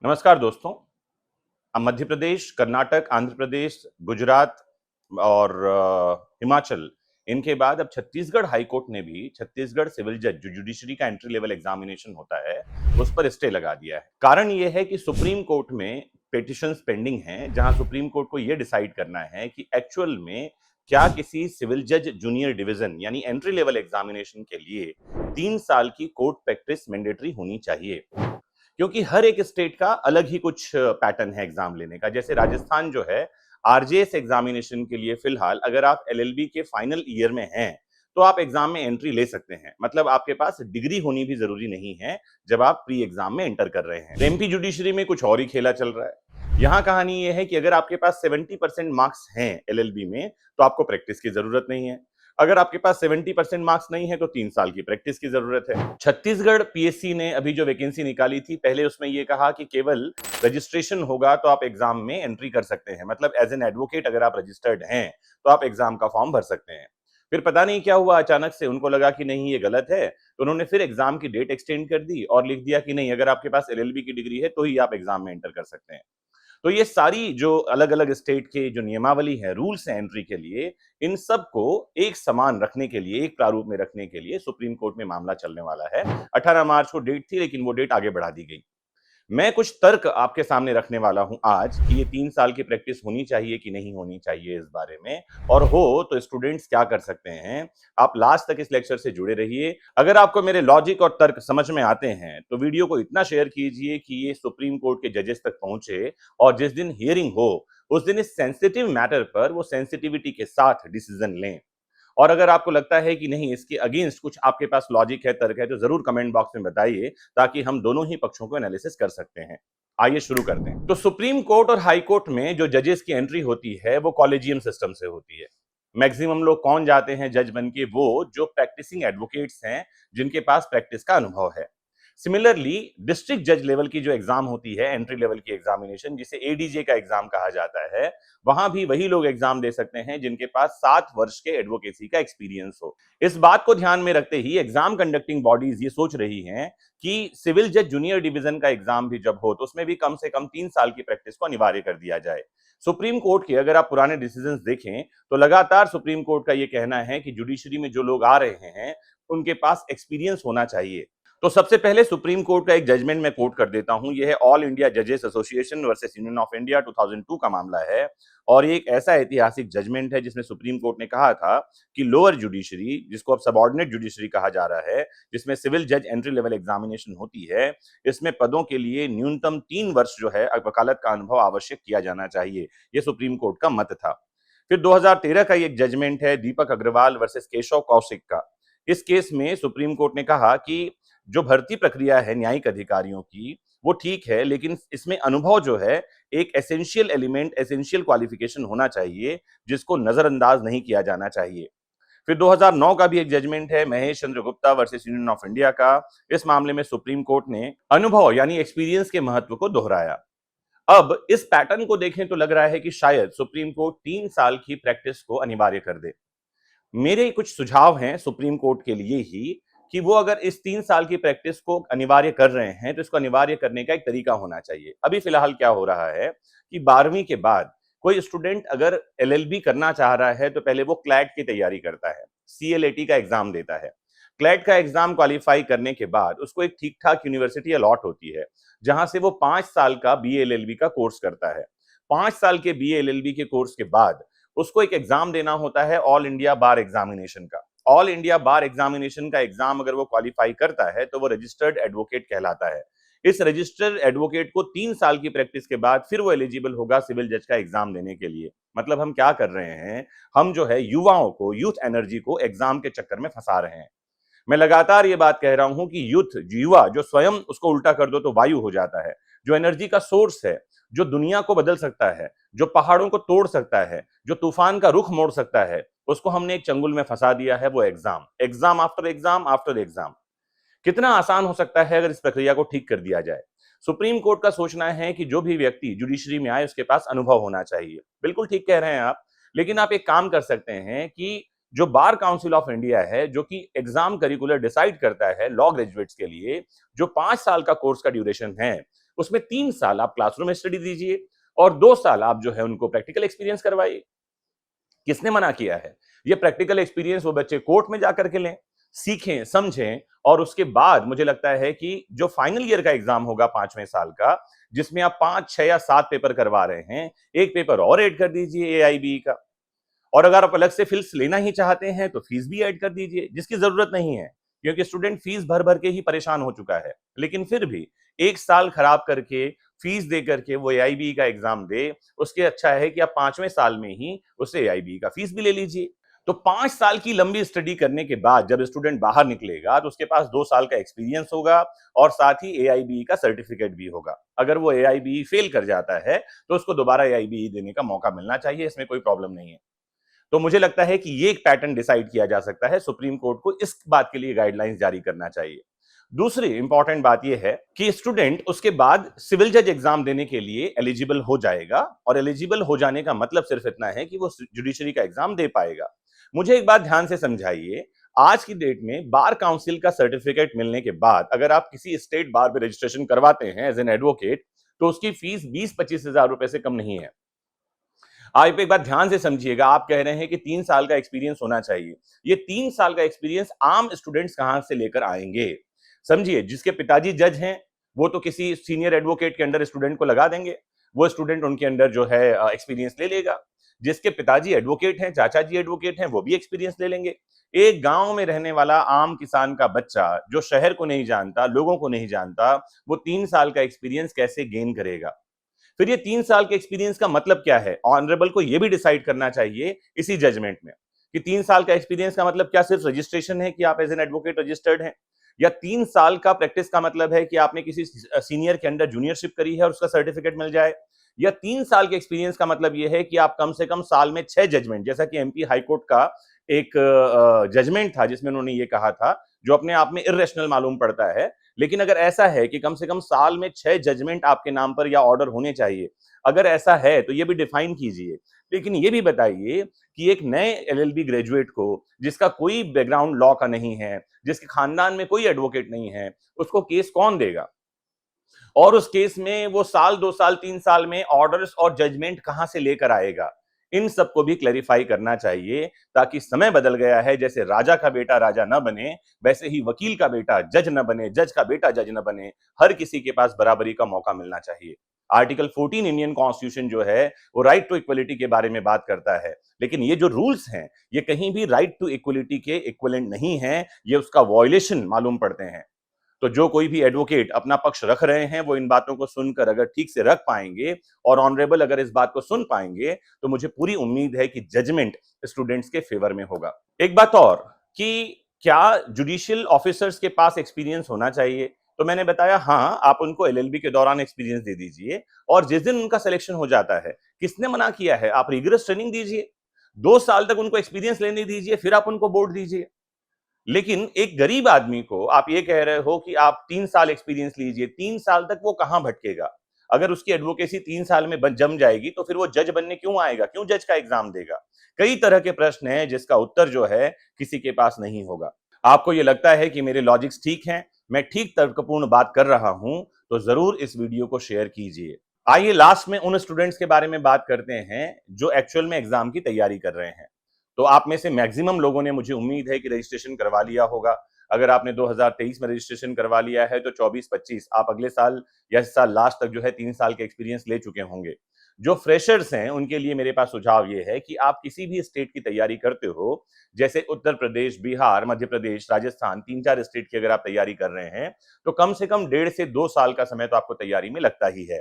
नमस्कार दोस्तों। अब मध्य प्रदेश, कर्नाटक, आंध्र प्रदेश, गुजरात और हिमाचल, इनके बाद अब छत्तीसगढ़ हाई कोर्ट ने भी छत्तीसगढ़ सिविल जज जो जुडिशरी का एंट्री लेवल एग्जामिनेशन होता है, उस पर स्टे लगा दिया है। कारण ये है कि सुप्रीम कोर्ट में पिटिशंस पेंडिंग हैं, जहां सुप्रीम कोर्ट को ये डिसाइड करना है कि एक्चुअल में क्या किसी सिविल जज जूनियर डिवीजन यानी एंट्री लेवल एग्जामिनेशन के लिए 3 साल की कोर्ट प्रैक्टिस मैंडेटरी होनी चाहिए। क्योंकि हर एक स्टेट का अलग ही कुछ पैटर्न है एग्जाम लेने का। जैसे राजस्थान जो है, आरजेएस एग्जामिनेशन के लिए फिलहाल अगर आप एलएलबी के फाइनल ईयर में हैं, तो आप एग्जाम में एंट्री ले सकते हैं। मतलब आपके पास डिग्री होनी भी जरूरी नहीं है जब आप प्री एग्जाम में एंटर कर रहे हैं। एमपी जुडिशरी में कुछ और ही खेला चल रहा है। यहाँ कहानी ये है कि अगर आपके पास 70% मार्क्स हैं एलएलबी में, तो आपको प्रैक्टिस की जरूरत नहीं है। अगर आपके पास 70% मार्क्स नहीं है, तो 3 साल की प्रैक्टिस की जरूरत है। छत्तीसगढ़ पीएससी ने अभी जो वैकेंसी निकाली थी, पहले उसमें यह कहा कि केवल रजिस्ट्रेशन होगा तो आप एग्जाम में एंट्री कर सकते हैं। मतलब एज एन एडवोकेट अगर आप रजिस्टर्ड हैं, तो आप एग्जाम का फॉर्म भर सकते हैं। फिर पता नहीं क्या हुआ, अचानक से उनको लगा कि नहीं ये गलत है, तो उन्होंने फिर एग्जाम की डेट एक्सटेंड कर दी और लिख दिया कि नहीं, अगर आपके पास एलएलबी की डिग्री है तो ही आप एग्जाम में एंटर कर सकते हैं। तो ये सारी जो अलग-अलग स्टेट के जो नियमावली है, रूल्स हैं एंट्री के लिए, इन सब को एक समान रखने के लिए, एक प्रारूप में रखने के लिए सुप्रीम कोर्ट में मामला चलने वाला है। 18 मार्च को डेट थी, लेकिन वो डेट आगे बढ़ा दी गई। मैं कुछ तर्क आपके सामने रखने वाला हूं आज कि ये 3 साल की प्रैक्टिस होनी चाहिए कि नहीं होनी चाहिए इस बारे में, और हो तो स्टूडेंट्स क्या कर सकते हैं। आप लास्ट तक इस लेक्चर से जुड़े रहिए। अगर आपको मेरे लॉजिक और तर्क समझ में आते हैं, तो वीडियो को इतना शेयर कीजिए कि ये सुप्रीम कोर्ट के जजेस तक पहुंचे, और जिस दिन हियरिंग हो उस दिन इस सेंसिटिव मैटर पर वो सेंसिटिविटी के साथ डिसीजन लें। और अगर आपको लगता है कि नहीं, इसके अगेंस्ट कुछ आपके पास लॉजिक है, तर्क है, तो जरूर कमेंट बॉक्स में बताइए, ताकि हम दोनों ही पक्षों को एनालिसिस कर सकते हैं। आइए शुरू करते हैं। तो सुप्रीम कोर्ट और हाई कोर्ट में जो जजेस की एंट्री होती है, वो कॉलेजियम सिस्टम से होती है। मैक्सिमम लोग कौन जाते हैं जज बन के? वो जो प्रैक्टिसिंग एडवोकेट्स हैं, जिनके पास प्रैक्टिस का अनुभव है। सिमिलरली डिस्ट्रिक्ट जज लेवल की जो एग्जाम होती है, एंट्री लेवल की एग्जामिनेशन, जिसे एडीजे का एग्जाम कहा जाता है, वहां भी वही लोग एग्जाम दे सकते हैं जिनके पास 7 वर्ष के एडवोकेसी का एक्सपीरियंस हो। इस बात को ध्यान में रखते ही एग्जाम कंडक्टिंग बॉडीज ये सोच रही हैं कि सिविल जज जूनियर डिवीजन का एग्जाम भी जब हो, तो उसमें भी कम से कम 3 साल की प्रैक्टिस को अनिवार्य कर दिया जाए। सुप्रीम कोर्ट के अगर आप पुराने डिसीजंस देखें, तो लगातार सुप्रीम कोर्ट का यह कहना है कि जुडिशरी में जो लोग आ रहे हैं, उनके पास एक्सपीरियंस होना चाहिए। तो सबसे पहले सुप्रीम कोर्ट का एक जजमेंट मैं कोट कर देता हूं। यह है ऑल इंडिया जजेस association versus union of India 2002 का मामला है, और ये एक ऐसा ऐतिहासिक जजमेंट है जिसमें सुप्रीम कोर्ट ने कहा था कि लोअर जुडिशरी, जिसको अब सबऑर्डिनेट जुडिशरी कहा जा रहा है, जिसमें सिविल जज एंट्री लेवल एग्जामिनेशन होती है, इसमें पदों के लिए न्यूनतम 3 वर्ष जो है वकालत का अनुभव आवश्यक किया जाना चाहिए। यह सुप्रीम कोर्ट का मत था। फिर 2013 का एक जजमेंट है दीपक अग्रवाल वर्सेस केशव कौशिक का। इस केस में सुप्रीम कोर्ट ने कहा कि जो भर्ती प्रक्रिया है न्यायिक अधिकारियों की, वो ठीक है, लेकिन इसमें अनुभव जो है एक एसेंशियल एलिमेंट, एसेंशियल क्वालिफिकेशन होना चाहिए, जिसको नजरअंदाज नहीं किया जाना चाहिए। फिर 2009 का भी एक जजमेंट है Mahesh Chandra Gupta versus union of India का। इस मामले में सुप्रीम कोर्ट ने अनुभव यानी एक्सपीरियंस के महत्व को दोहराया। अब इस पैटर्न को देखें तो लग रहा है कि शायद सुप्रीम कोर्ट 3 साल की प्रैक्टिस को अनिवार्य कर दे। मेरे कुछ सुझाव हैं सुप्रीम कोर्ट के लिए ही कि वो अगर इस 3 साल की प्रैक्टिस को अनिवार्य कर रहे हैं, तो इसको अनिवार्य करने का एक तरीका होना चाहिए। अभी फिलहाल क्या हो रहा है कि 12वीं के बाद कोई स्टूडेंट अगर एलएलबी करना चाह रहा है, तो पहले वो क्लैट की तैयारी करता है, सीएलएटी का एग्जाम देता है। क्लैट का एग्जाम क्वालिफाई करने के बाद उसको एक ठीक ठाक यूनिवर्सिटी अलॉट होती है, जहां से वो 5 साल का बीए एलएलबी का कोर्स करता है। 5 साल के बीए एलएलबी के कोर्स के बाद उसको एक एग्जाम देना होता है ऑल इंडिया बार एग्जामिनेशन का। ऑल इंडिया बार एग्जामिनेशन का एग्जाम अगर वो क्वालिफाई करता है, तो वो रजिस्टर्ड एडवोकेट कहलाता है। इस रजिस्टर्ड एडवोकेट को 3 साल की प्रैक्टिस के बाद फिर वो एलिजिबल होगा सिविल जज का एग्जाम देने के लिए। मतलब हम क्या कर रहे हैं, हम जो है युवाओं को, यूथ एनर्जी को एग्जाम के चक्कर में फंसा रहे हैं। मैं लगातार ये बात कह रहा हूं कि यूथ, युवा जो स्वयं, उसको उल्टा कर दो तो वायु हो जाता है। जो एनर्जी का सोर्स है, जो दुनिया को बदल सकता है, जो पहाड़ों को तोड़ सकता है, जो तूफान का रुख मोड़ सकता है, उसको हमने एक चंगुल में फंसा दिया है, वो exam. Exam after exam after exam. कितना आसान हो सकता है अगर इस प्रक्रिया को ठीक कर दिया जाए। सुप्रीम कोर्ट का सोचना है कि जो भी व्यक्ति जुडिशरी में आए, उसके पास अनुभव होना चाहिए। बिल्कुल ठीक कह रहे हैं आप, लेकिन आप एक काम कर सकते हैं कि जो बार काउंसिल ऑफ इंडिया है, जो कि एग्जाम करिकुलर डिसाइड करता है लॉ ग्रेजुएट्स के लिए, जो 5 साल का कोर्स का ड्यूरेशन है, उसमें 3 साल आप क्लासरूम में स्टडी दीजिए और 2 साल आप जो है उनको प्रैक्टिकल एक्सपीरियंस करवाइए। किसने मना किया है? ये प्रैक्टिकल एक्सपीरियंस वो बच्चे कोर्ट में जाकर के लें, सीखें, समझें और उसके बाद मुझे लगता है कि जो फाइनल ईयर का एग्जाम होगा 5वें साल का, जिसमें आप 5, 6 या 7 पेपर करवा रहे हैं, एक पेपर और ऐड कर दीजिए एआईबी का। और अगर आप अलग से फीस लेना ही चाहते हैं तो फीस भी ऐड कर दीजिए, जिसकी जरूरत नहीं है, क्योंकि स्टूडेंट फीस भर भर के ही परेशान हो चुका है। लेकिन फिर भी 1 साल खराब करके फीस दे करके वो एआईबी का एग्जाम दे, उसके अच्छा है कि आप 5वें साल में ही उससे एआईबी का फीस भी ले लीजिए। तो 5 साल की लंबी स्टडी करने के बाद जब स्टूडेंट बाहर निकलेगा तो उसके पास 2 साल का एक्सपीरियंस होगा और साथ ही एआईबी का सर्टिफिकेट भी होगा। अगर वो एआईबी फेल कर जाता है तो उसको दोबारा एआईबी देने का मौका मिलना चाहिए, इसमें कोई प्रॉब्लम नहीं है। तो मुझे लगता है कि ये एक पैटर्न डिसाइड किया जा सकता है, सुप्रीम कोर्ट को इस बात के लिए गाइडलाइंस जारी करना चाहिए। दूसरी इंपॉर्टेंट बात यह है कि स्टूडेंट उसके बाद सिविल जज एग्जाम देने के लिए एलिजिबल हो जाएगा और एलिजिबल हो जाने का मतलब सिर्फ इतना है कि वो जुडिशरी का एग्जाम दे पाएगा। मुझे एक बात ध्यान से समझाइए, आज की डेट में बार काउंसिल का सर्टिफिकेट मिलने के बाद अगर आप किसी स्टेट बार में रजिस्ट्रेशन करवाते हैं एज एन एडवोकेट तो उसकी फीस 20-25 हजार रुपए से कम नहीं है। आप एक बात ध्यान से समझिएगा, आप कह रहे हैं कि 3 साल का एक्सपीरियंस होना चाहिए। ये 3 साल का एक्सपीरियंस आम स्टूडेंट्स कहां से लेकर आएंगे? समझिए, जिसके पिताजी जज हैं, वो तो किसी सीनियर एडवोकेट के अंडर स्टूडेंट को लगा देंगे। वो स्टूडेंट उनके अंडर जो है एक्सपीरियंस ले लेगा। जिसके पिताजी एडवोकेट हैं, चाचा जी एडवोकेट हैं, वो भी एक्सपीरियंस ले लेंगे। एक गांव में रहने वाला आम किसान का बच्चा जो शहर को नहीं जानता, लोगों को नहीं जानता, वो 3 साल का एक्सपीरियंस कैसे गेन करेगा? फिर ये 3 साल के एक्सपीरियंस का मतलब क्या है? ऑनरेबल को ये भी डिसाइड करना चाहिए इसी जजमेंट में कि 3 साल का एक्सपीरियंस का मतलब क्या सिर्फ रजिस्ट्रेशन है कि आप एज एन एडवोकेट रजिस्टर्ड हैं, या 3 साल का प्रैक्टिस का मतलब है कि आपने किसी सीनियर के अंडर जूनियरशिप करी है और उसका सर्टिफिकेट मिल जाए, या 3 साल के एक्सपीरियंस का मतलब ये है कि आप कम से कम साल में 6 जजमेंट, जैसा कि एमपी हाई कोर्ट का एक जजमेंट था जिसमें उन्होंने ये कहा था, जो अपने आप में इर्रेशनल मालूम पड़ता है। लेकिन अगर ऐसा है कि कम से कम साल में 6 जजमेंट आपके नाम पर या ऑर्डर होने चाहिए, अगर ऐसा है तो ये भी डिफाइन कीजिए। लेकिन ये भी बताइए कि एक नए एलएलबी ग्रेजुएट को, जिसका कोई बैकग्राउंड लॉ का नहीं है, जिसके खानदान में कोई एडवोकेट नहीं है, उसको केस कौन देगा? और उस केस में वो साल, 2 साल, 3 साल में ऑर्डर्स और जजमेंट कहां से लेकर आएगा? इन सबको भी क्लैरिफाई करना चाहिए, ताकि समय बदल गया है, जैसे राजा का बेटा राजा न बने, वैसे ही वकील का बेटा जज न बने, जज का बेटा जज न बने। हर किसी के पास बराबरी का मौका मिलना चाहिए। आर्टिकल 14 इंडियन कॉन्स्टिट्यूशन जो है वो राइट टू इक्वलिटी के बारे में बात करता है, लेकिन ये जो रूल्स हैं ये कहीं भी राइट टू इक्वलिटी के इक्विवेलेंट नहीं है, ये उसका वॉयलेशन मालूम पड़ते हैं। तो जो कोई भी एडवोकेट अपना पक्ष रख रहे हैं वो इन बातों को सुनकर अगर ठीक से रख पाएंगे और ऑनरेबल अगर इस बात को सुन पाएंगे तो मुझे पूरी उम्मीद है कि जजमेंट स्टूडेंट्स के फेवर में होगा। एक बात और कि क्या जुडिशियल ऑफिसर्स के पास एक्सपीरियंस होना चाहिए? तो मैंने बताया हाँ, आप उनको एलएलबी के दौरान एक्सपीरियंस दे दीजिए और जिस दिन उनका सिलेक्शन हो जाता है, किसने मना किया है? आप रिगरस ट्रेनिंग दीजिए, 2 साल तक उनको एक्सपीरियंस लेने दीजिए, फिर आप उनको बोर्ड दीजिए। लेकिन एक गरीब आदमी को आप ये कह रहे हो कि आप 3 साल एक्सपीरियंस लीजिए, 3 साल तक वो कहां भटकेगा? अगर उसकी एडवोकेसी 3 साल में जम जाएगी तो फिर वो जज बनने क्यों आएगा? क्यों जज का एग्जाम देगा? कई तरह के प्रश्न हैं जिसका उत्तर जो है किसी के पास नहीं होगा। आपको ये लगता है कि मेरे लॉजिक्स ठीक हैं, मैं ठीक तर्कपूर्ण बात कर रहा हूं, तो जरूर इस वीडियो को शेयर कीजिए। आइए लास्ट में उन स्टूडेंट्स के बारे में बात करते हैं जो एक्चुअल में एग्जाम की तैयारी कर रहे हैं। तो आप में से मैक्सिमम लोगों ने, मुझे उम्मीद है कि रजिस्ट्रेशन करवा लिया होगा। अगर आपने 2023 में रजिस्ट्रेशन करवा लिया है तो 24-25 आप अगले साल या इस साल लास्ट तक जो है 3 साल के एक्सपीरियंस ले चुके होंगे। जो फ्रेशर्स हैं उनके लिए मेरे पास सुझाव ये है कि आप किसी भी स्टेट की तैयारी करते हो, जैसे उत्तर प्रदेश, बिहार, मध्य प्रदेश, राजस्थान, 3-4 स्टेट की अगर आप तैयारी कर रहे हैं तो कम से कम 1.5 से 2 साल का समय तो आपको तैयारी में लगता ही है।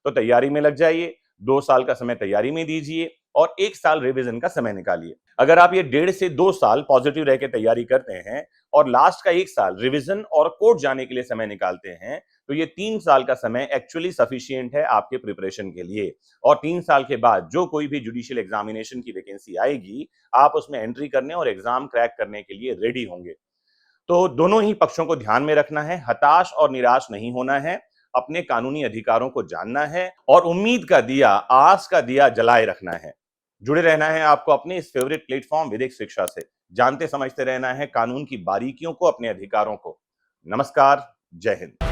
तो तैयारी में लग जाइए, 2 साल का समय तैयारी में दीजिए और 1 साल रिवीजन का समय निकालिए। अगर आप ये 1.5 से 2 साल पॉजिटिव रह के तैयारी करते हैं और लास्ट का 1 साल रिवीजन और कोर्ट जाने के लिए समय निकालते हैं, तो ये 3 साल का समय एक्चुअली सफिशिएंट है आपके प्रिपरेशन के लिए। और 3 साल के बाद जो कोई भी जुडिशियल एग्जामिनेशन की वैकेंसी आएगी, आप उसमें एंट्री करने और एग्जाम क्रैक करने के लिए रेडी होंगे। तो दोनों ही पक्षों को ध्यान में रखना है, हताश और निराश नहीं होना है, अपने कानूनी अधिकारों को जानना है और उम्मीद का दिया, आस का दिया जलाए रखना है। जुड़े रहना है आपको अपने इस फेवरेट प्लेटफॉर्म विधिक शिक्षा से। जानते समझते रहना है कानून की बारीकियों को, अपने अधिकारों को। नमस्कार, जय हिंद।